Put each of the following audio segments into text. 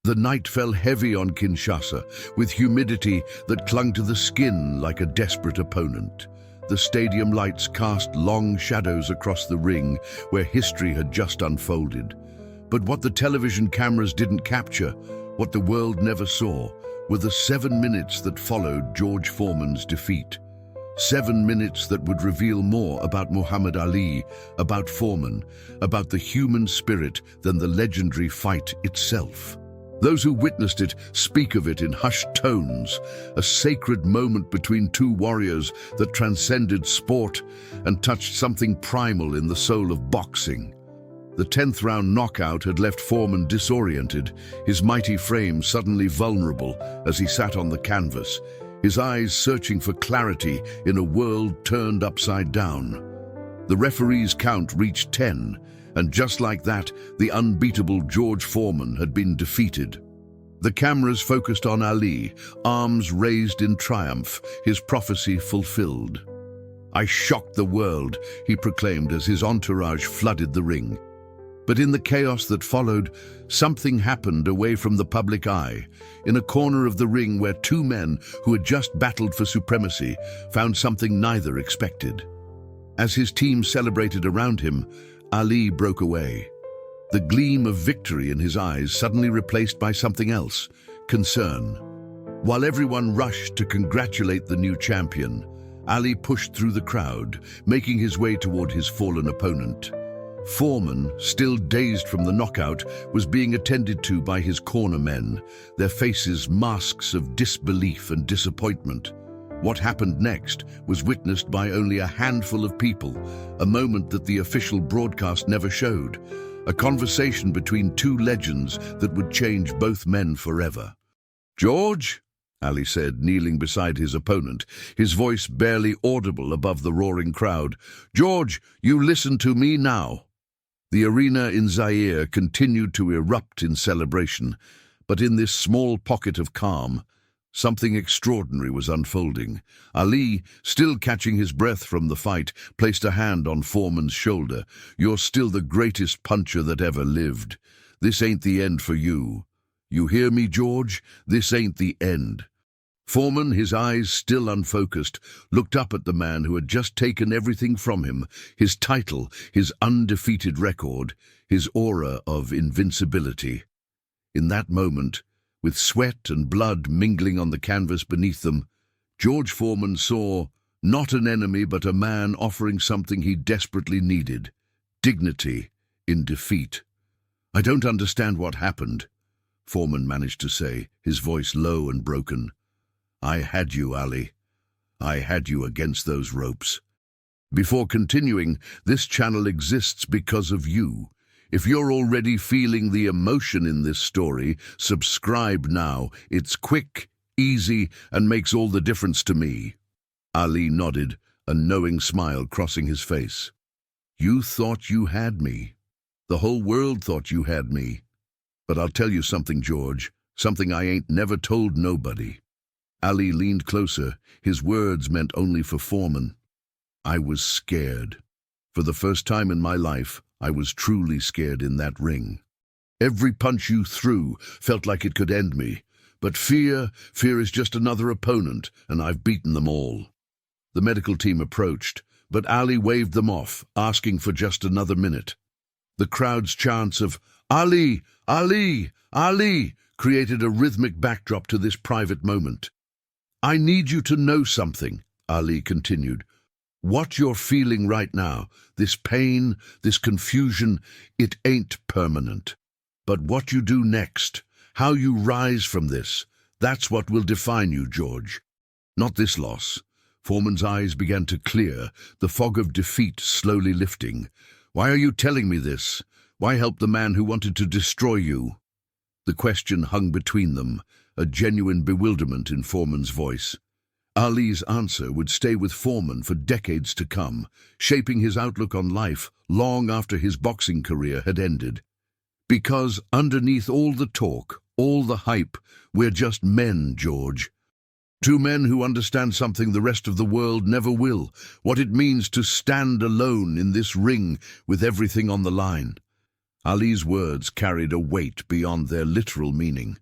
The night fell heavy on Kinshasa, with humidity that clung to the skin like a desperate opponent. The stadium lights cast long shadows across the ring where history had just unfolded. But what the television cameras didn't capture, what the world never saw, were the 7 minutes that followed George Foreman's defeat. 7 minutes that would reveal more about Muhammad Ali, about Foreman, about the human spirit than the legendary fight itself. Those who witnessed it speak of it in hushed tones, a sacred moment between two warriors that transcended sport and touched something primal in the soul of boxing. The 10th round knockout had left Foreman disoriented, his mighty frame suddenly vulnerable as he sat on the canvas, his eyes searching for clarity in a world turned upside down. The referee's count reached 10, and just like that, the unbeatable George Foreman had been defeated. The cameras focused on Ali, arms raised in triumph, his prophecy fulfilled. "I shocked the world," he proclaimed as his entourage flooded the ring. But in the chaos that followed, something happened away from the public eye, in a corner of the ring where two men who had just battled for supremacy found something neither expected. As his team celebrated around him, Ali broke away. The gleam of victory in his eyes suddenly replaced by something else, concern. While everyone rushed to congratulate the new champion, Ali pushed through the crowd, making his way toward his fallen opponent. Foreman, still dazed from the knockout, was being attended to by his corner men, their faces masks of disbelief and disappointment. What happened next was witnessed by only a handful of people, a moment that the official broadcast never showed, a conversation between two legends that would change both men forever. "George," Ali said, kneeling beside his opponent, his voice barely audible above the roaring crowd. "George, you listen to me now." The arena in Zaire continued to erupt in celebration, but in this small pocket of calm, something extraordinary was unfolding. Ali, still catching his breath from the fight, placed a hand on Foreman's shoulder. "You're still the greatest puncher that ever lived. This ain't the end for you. You hear me, George? This ain't the end." Foreman, his eyes still unfocused, looked up at the man who had just taken everything from him, his title, his undefeated record, his aura of invincibility. In that moment, with sweat and blood mingling on the canvas beneath them, George Foreman saw not an enemy but a man offering something he desperately needed: dignity in defeat. "I don't understand what happened," Foreman managed to say, his voice low and broken. "I had you, Ali. I had you against those ropes." Before continuing, this channel exists because of you. If you're already feeling the emotion in this story, subscribe now. It's quick, easy, and makes all the difference to me. Ali nodded, a knowing smile crossing his face. "You thought you had me. The whole world thought you had me. But I'll tell you something, George, something I ain't never told nobody." Ali leaned closer, his words meant only for Foreman. "I was scared. For the first time in my life, I was truly scared in that ring. Every punch you threw felt like it could end me. But fear is just another opponent, and I've beaten them all." The medical team approached, but Ali waved them off, asking for just another minute. The crowd's chants of "Ali! Ali! Ali!" created a rhythmic backdrop to this private moment. "I need you to know something," Ali continued. "What you're feeling right now, this pain, this confusion, it ain't permanent. But what you do next, how you rise from this, that's what will define you, George. Not this loss." Foreman's eyes began to clear, the fog of defeat slowly lifting. "Why are you telling me this? Why help the man who wanted to destroy you?" The question hung between them, a genuine bewilderment in Foreman's voice. Ali's answer would stay with Foreman for decades to come, shaping his outlook on life long after his boxing career had ended. "Because underneath all the talk, all the hype, we're just men, George. Two men who understand something the rest of the world never will, what it means to stand alone in this ring with everything on the line. Ali's words carried a weight beyond their literal meaning.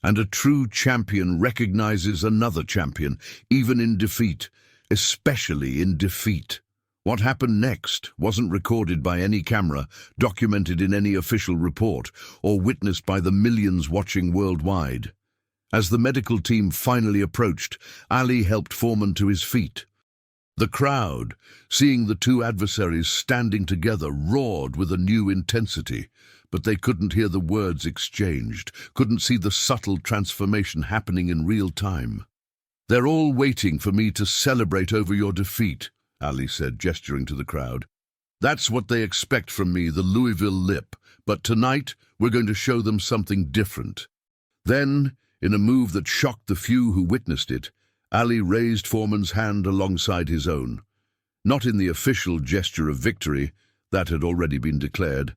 And a true champion recognizes another champion, even in defeat, especially in defeat. What happened next wasn't recorded by any camera, documented in any official report, or witnessed by the millions watching worldwide. As the medical team finally approached, Ali helped Foreman to his feet. The crowd, seeing the two adversaries standing together, roared with a new intensity, but they couldn't hear the words exchanged, couldn't see the subtle transformation happening in real time. "They're all waiting for me to celebrate over your defeat," Ali said, gesturing to the crowd. "That's what they expect from me, the Louisville Lip, but tonight we're going to show them something different." Then, in a move that shocked the few who witnessed it, Ali raised Foreman's hand alongside his own. Not in the official gesture of victory, that had already been declared,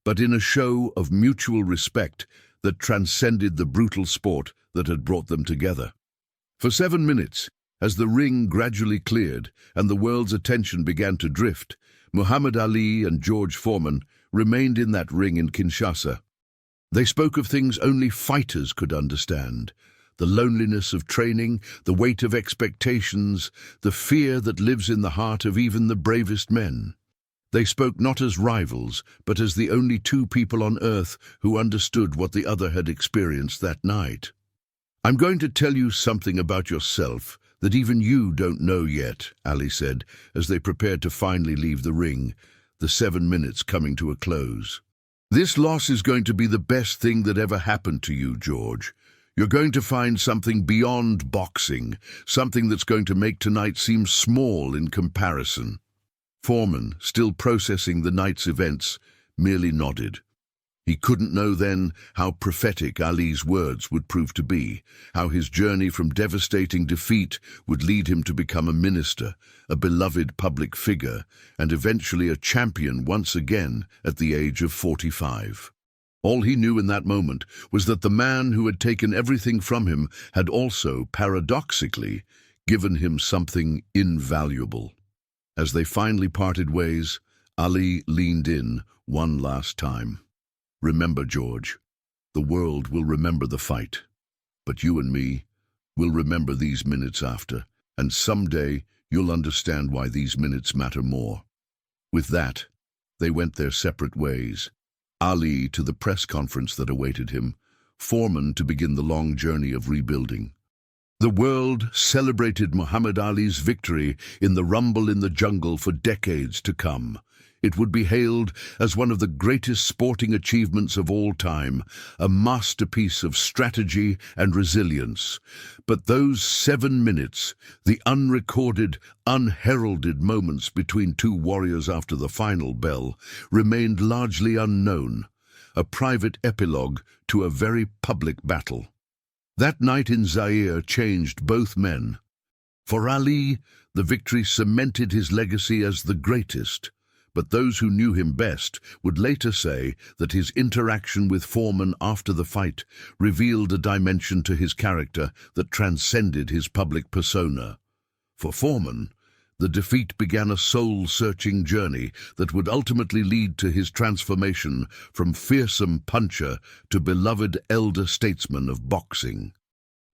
but in a show of mutual respect that transcended the brutal sport that had brought them together. For 7 minutes, as the ring gradually cleared and the world's attention began to drift, Muhammad Ali and George Foreman remained in that ring in Kinshasa. They spoke of things only fighters could understand: the loneliness of training, the weight of expectations, the fear that lives in the heart of even the bravest men. They spoke not as rivals, but as the only two people on earth who understood what the other had experienced that night. "I'm going to tell you something about yourself that even you don't know yet," Ali said, as they prepared to finally leave the ring, the 7 minutes coming to a close. "This loss is going to be the best thing that ever happened to you, George. You're going to find something beyond boxing, something that's going to make tonight seem small in comparison." Foreman, still processing the night's events, merely nodded. He couldn't know then how prophetic Ali's words would prove to be, how his journey from devastating defeat would lead him to become a minister, a beloved public figure, and eventually a champion once again at the age of 45. All he knew in that moment was that the man who had taken everything from him had also, paradoxically, given him something invaluable. As they finally parted ways, Ali leaned in one last time. "Remember, George, the world will remember the fight, but you and me will remember these minutes after, and someday you'll understand why these minutes matter more." With that, they went their separate ways. Ali to the press conference that awaited him, Foreman to begin the long journey of rebuilding. The world celebrated Muhammad Ali's victory in the rumble in the jungle for decades to come. It would be hailed as one of the greatest sporting achievements of all time, a masterpiece of strategy and resilience. But those 7 minutes, the unrecorded, unheralded moments between two warriors after the final bell, remained largely unknown, a private epilogue to a very public battle. That night in Zaire changed both men. For Ali, the victory cemented his legacy as the greatest, but those who knew him best would later say that his interaction with Foreman after the fight revealed a dimension to his character that transcended his public persona. For Foreman, the defeat began a soul-searching journey that would ultimately lead to his transformation from fearsome puncher to beloved elder statesman of boxing.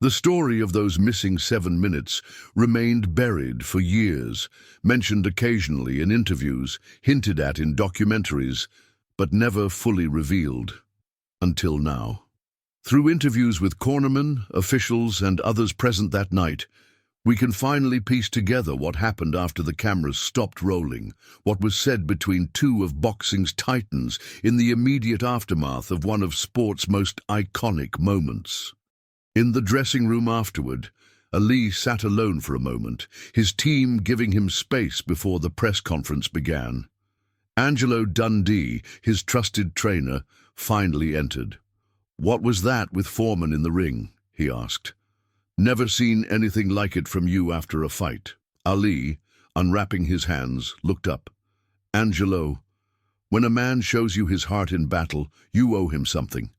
The story of those missing 7 minutes remained buried for years, mentioned occasionally in interviews, hinted at in documentaries, but never fully revealed. Until now. Through interviews with cornermen, officials, and others present that night, we can finally piece together what happened after the cameras stopped rolling, what was said between two of boxing's titans in the immediate aftermath of one of sport's most iconic moments. In the dressing room afterward, Ali sat alone for a moment, his team giving him space before the press conference began. Angelo Dundee, his trusted trainer, finally entered. "What was that with Foreman in the ring?" he asked. "Never seen anything like it from you after a fight." Ali, unwrapping his hands, looked up. "Angelo, when a man shows you his heart in battle, you owe him something.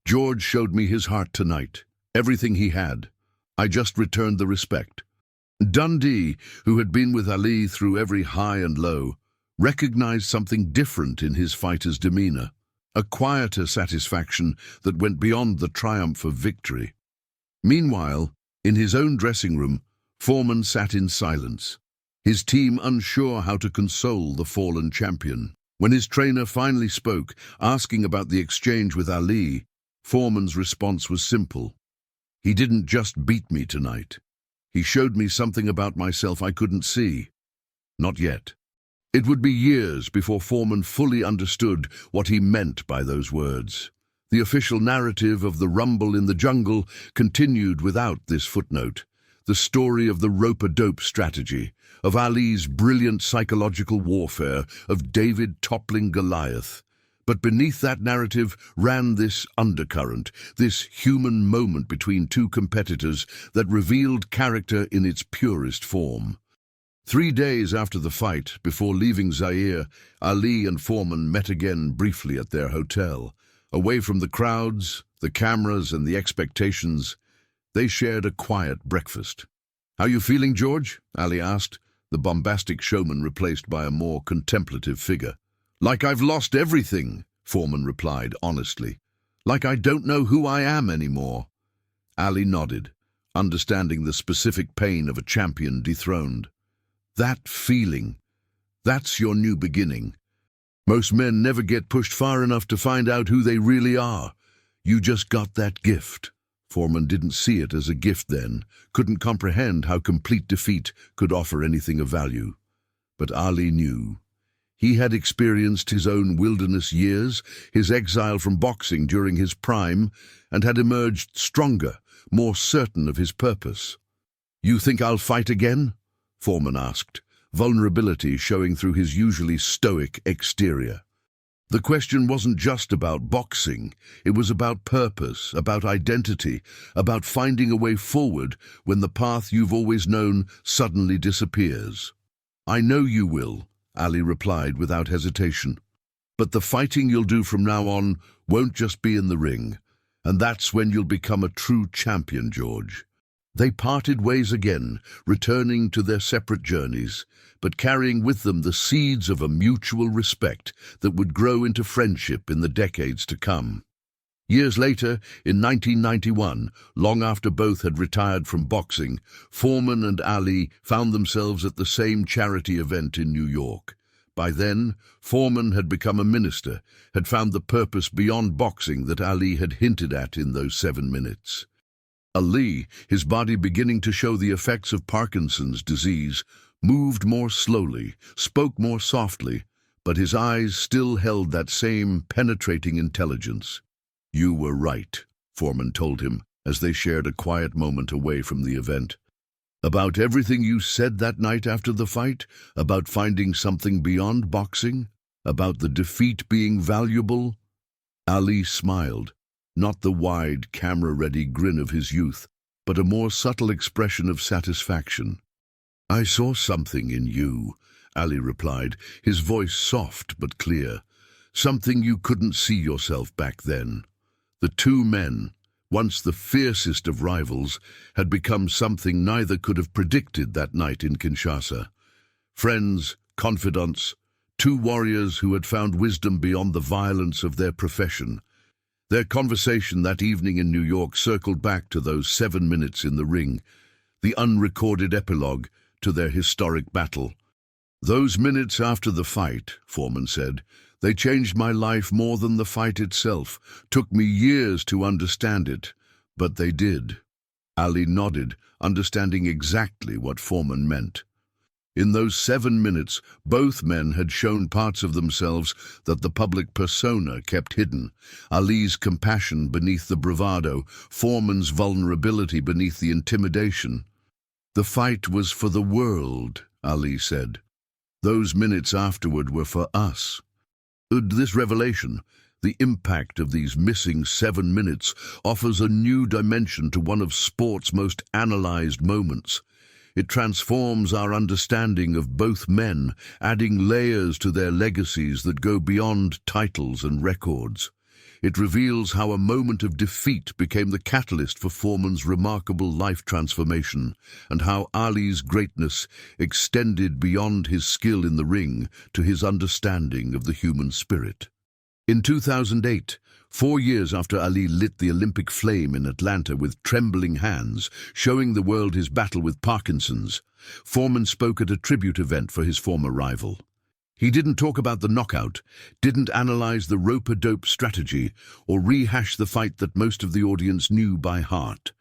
George showed me his heart tonight. Everything he had. I just returned the respect." Dundee, who had been with Ali through every high and low, recognized something different in his fighter's demeanor. a quieter satisfaction that went beyond the triumph of victory. Meanwhile, in his own dressing room, Foreman sat in silence, his team unsure how to console the fallen champion. When his trainer finally spoke, asking about the exchange with Ali, Foreman's response was simple. He didn't just beat me tonight. He showed me something about myself I couldn't see. Not yet. It would be years before Foreman fully understood what he meant by those words. The official narrative of the rumble in the jungle continued without this footnote. The story of the rope-a-dope strategy, of Ali's brilliant psychological warfare, of David toppling Goliath. But beneath that narrative ran this undercurrent, this human moment between two competitors that revealed character in its purest form. 3 days after the fight, before leaving Zaire, Ali and Foreman met again briefly at their hotel. Away from the crowds, the cameras, and the expectations, they shared a quiet breakfast. "How you feeling, George?" Ali asked, the bombastic showman replaced by a more contemplative figure. "Like I've lost everything," Foreman replied honestly. "Like I don't know who I am anymore." Ali nodded, understanding the specific pain of a champion dethroned. "That feeling, that's your new beginning. Most men never get pushed far enough to find out who they really are. You just got that gift." Foreman didn't see it as a gift then, couldn't comprehend how complete defeat could offer anything of value. But Ali knew. He had experienced his own wilderness years, his exile from boxing during his prime, and had emerged stronger, more certain of his purpose. "You think I'll fight again?" Foreman asked, vulnerability showing through his usually stoic exterior. The question wasn't just about boxing. It was about purpose, about identity, about finding a way forward when the path you've always known suddenly disappears. "I know you will," Ali replied without hesitation. "But the fighting you'll do from now on won't just be in the ring, and that's when you'll become a true champion, George." They parted ways again, returning to their separate journeys, but carrying with them the seeds of a mutual respect that would grow into friendship in the decades to come. Years later, in 1991, long after both had retired from boxing, Foreman and Ali found themselves at the same charity event in New York. By then, Foreman had become a minister, had found the purpose beyond boxing that Ali had hinted at in those 7 minutes. Ali, his body beginning to show the effects of Parkinson's disease, moved more slowly, spoke more softly, but his eyes still held that same penetrating intelligence. "You were right," Foreman told him, as they shared a quiet moment away from the event. "About everything you said that night after the fight, about finding something beyond boxing, about the defeat being valuable." Ali smiled. Not the wide, camera-ready grin of his youth, but a more subtle expression of satisfaction. "I saw something in you," Ali replied, his voice soft but clear. "Something you couldn't see yourself back then." The two men, once the fiercest of rivals, had become something neither could have predicted that night in Kinshasa. Friends, confidants, two warriors who had found wisdom beyond the violence of their profession. Their conversation that evening in New York circled back to those 7 minutes in the ring, the unrecorded epilogue to their historic battle. "Those minutes after the fight," Foreman said, "they changed my life more than the fight itself. Took me years to understand it, but they did." Ali nodded, understanding exactly what Foreman meant. In those 7 minutes, both men had shown parts of themselves that the public persona kept hidden. Ali's compassion beneath the bravado, Foreman's vulnerability beneath the intimidation. "The fight was for the world," Ali said. "Those minutes afterward were for us." This revelation, the impact of these missing 7 minutes, offers a new dimension to one of sport's most analyzed moments. It transforms our understanding of both men, adding layers to their legacies that go beyond titles and records. It reveals how a moment of defeat became the catalyst for Foreman's remarkable life transformation, and how Ali's greatness extended beyond his skill in the ring to his understanding of the human spirit. In 2008, 4 years after Ali lit the Olympic flame in Atlanta with trembling hands, showing the world his battle with Parkinson's, Foreman spoke at a tribute event for his former rival. He didn't talk about the knockout, didn't analyze the rope-a-dope strategy, or rehash the fight that most of the audience knew by heart.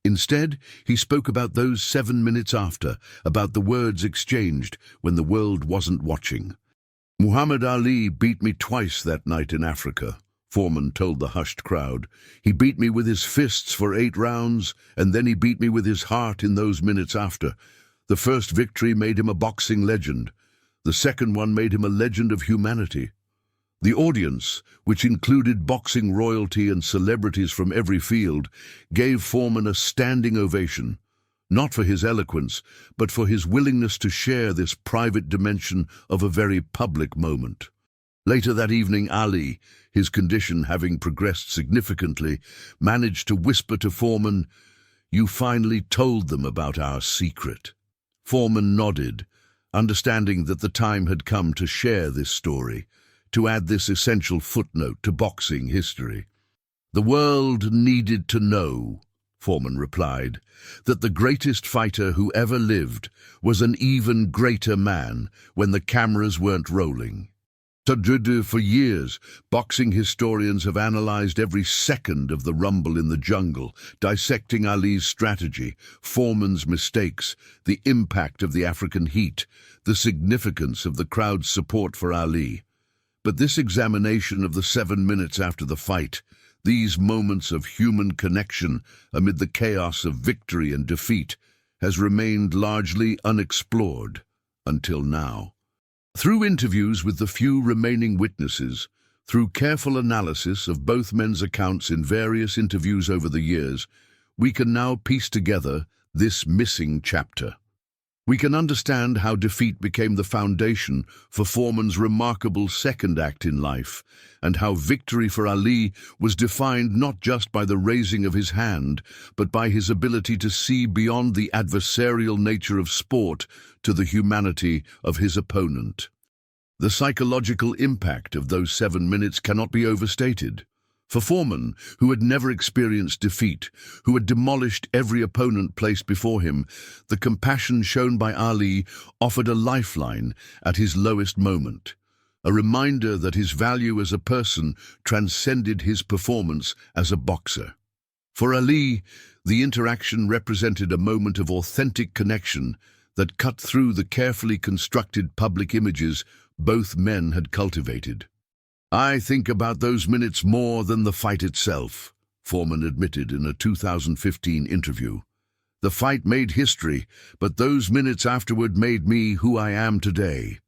Instead, he spoke about those 7 minutes after, about the words exchanged when the world wasn't watching. "Muhammad Ali beat me twice that night in Africa," Foreman told the hushed crowd. "He beat me with his fists for 8 rounds, and then he beat me with his heart in those minutes after. The first victory made him a boxing legend. The second one made him a legend of humanity." The audience, which included boxing royalty and celebrities from every field, gave Foreman a standing ovation, not for his eloquence, but for his willingness to share this private dimension of a very public moment. Later that evening, Ali, his condition having progressed significantly, managed to whisper to Foreman, "You finally told them about our secret." Foreman nodded, understanding that the time had come to share this story, to add this essential footnote to boxing history. "The world needed to know," Foreman replied, "that the greatest fighter who ever lived was an even greater man when the cameras weren't rolling." For years, boxing historians have analyzed every second of the rumble in the jungle, dissecting Ali's strategy, Foreman's mistakes, the impact of the African heat, the significance of the crowd's support for Ali. But this examination of the 7 minutes after the fight, these moments of human connection amid the chaos of victory and defeat, has remained largely unexplored until now. Through interviews with the few remaining witnesses, through careful analysis of both men's accounts in various interviews over the years, we can now piece together this missing chapter. We can understand how defeat became the foundation for Foreman's remarkable second act in life, and how victory for Ali was defined not just by the raising of his hand, but by his ability to see beyond the adversarial nature of sport to the humanity of his opponent. The psychological impact of those 7 minutes cannot be overstated. For Foreman, who had never experienced defeat, who had demolished every opponent placed before him, the compassion shown by Ali offered a lifeline at his lowest moment, a reminder that his value as a person transcended his performance as a boxer. For Ali, the interaction represented a moment of authentic connection that cut through the carefully constructed public images both men had cultivated. "I think about those minutes more than the fight itself," Foreman admitted in a 2015 interview. "The fight made history, but those minutes afterward made me who I am today."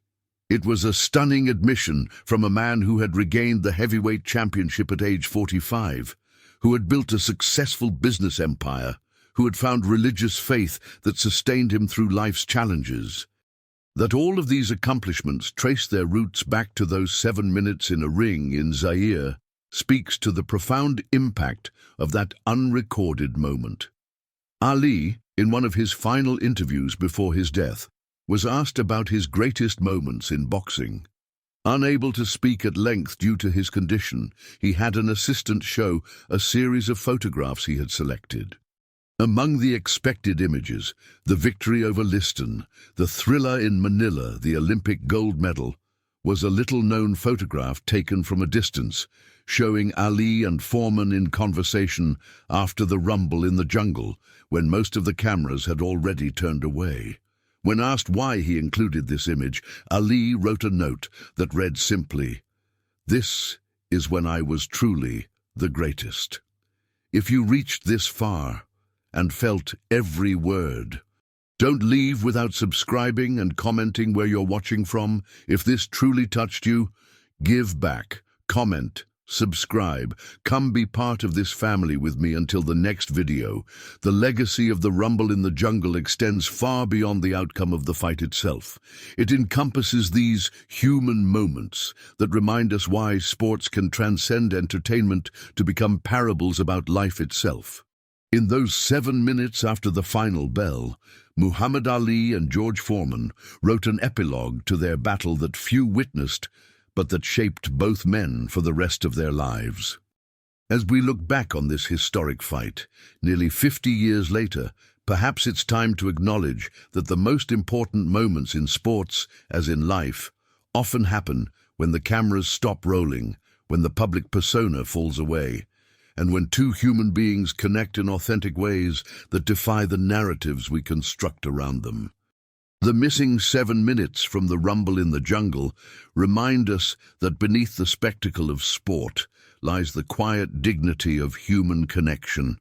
It was a stunning admission from a man who had regained the heavyweight championship at age 45, who had built a successful business empire, who had found religious faith that sustained him through life's challenges. That all of these accomplishments trace their roots back to those 7 minutes in a ring in Zaire speaks to the profound impact of that unrecorded moment. Ali, in one of his final interviews before his death, was asked about his greatest moments in boxing. Unable to speak at length due to his condition, he had an assistant show a series of photographs he had selected. Among the expected images, the victory over Liston, the thriller in Manila, the Olympic gold medal, was a little-known photograph taken from a distance, showing Ali and Foreman in conversation after the rumble in the jungle, when most of the cameras had already turned away. When asked why he included this image, Ali wrote a note that read simply, "This is when I was truly the greatest." If you reached this far and felt every word, don't leave without subscribing and commenting where you're watching from. If this truly touched you, give back, comment, subscribe. Come be part of this family with me until the next video. The legacy of the rumble in the jungle extends far beyond the outcome of the fight itself. It encompasses these human moments that remind us why sports can transcend entertainment to become parables about life itself. In those 7 minutes after the final bell, Muhammad Ali and George Foreman wrote an epilogue to their battle that few witnessed, but that shaped both men for the rest of their lives. As we look back on this historic fight, nearly 50 years later, perhaps it's time to acknowledge that the most important moments in sports, as in life, often happen when the cameras stop rolling, when the public persona falls away, and when two human beings connect in authentic ways that defy the narratives we construct around them. The missing 7 minutes from the rumble in the jungle remind us that beneath the spectacle of sport lies the quiet dignity of human connection,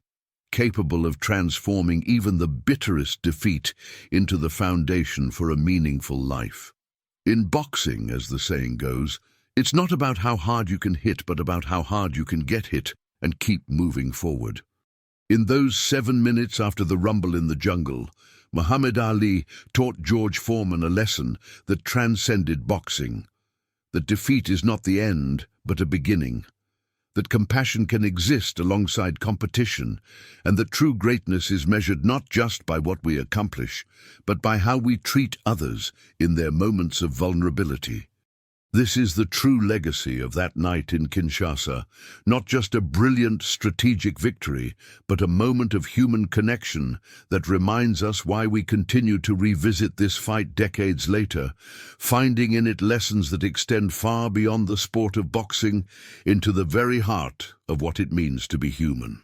capable of transforming even the bitterest defeat into the foundation for a meaningful life. In boxing, as the saying goes, it's not about how hard you can hit, but about how hard you can get hit and keep moving forward. In those 7 minutes after the rumble in the jungle, Muhammad Ali taught George Foreman a lesson that transcended boxing. That defeat is not the end, but a beginning. That compassion can exist alongside competition, and that true greatness is measured not just by what we accomplish, but by how we treat others in their moments of vulnerability. This is the true legacy of that night in Kinshasa, not just a brilliant strategic victory, but a moment of human connection that reminds us why we continue to revisit this fight decades later, finding in it lessons that extend far beyond the sport of boxing into the very heart of what it means to be human.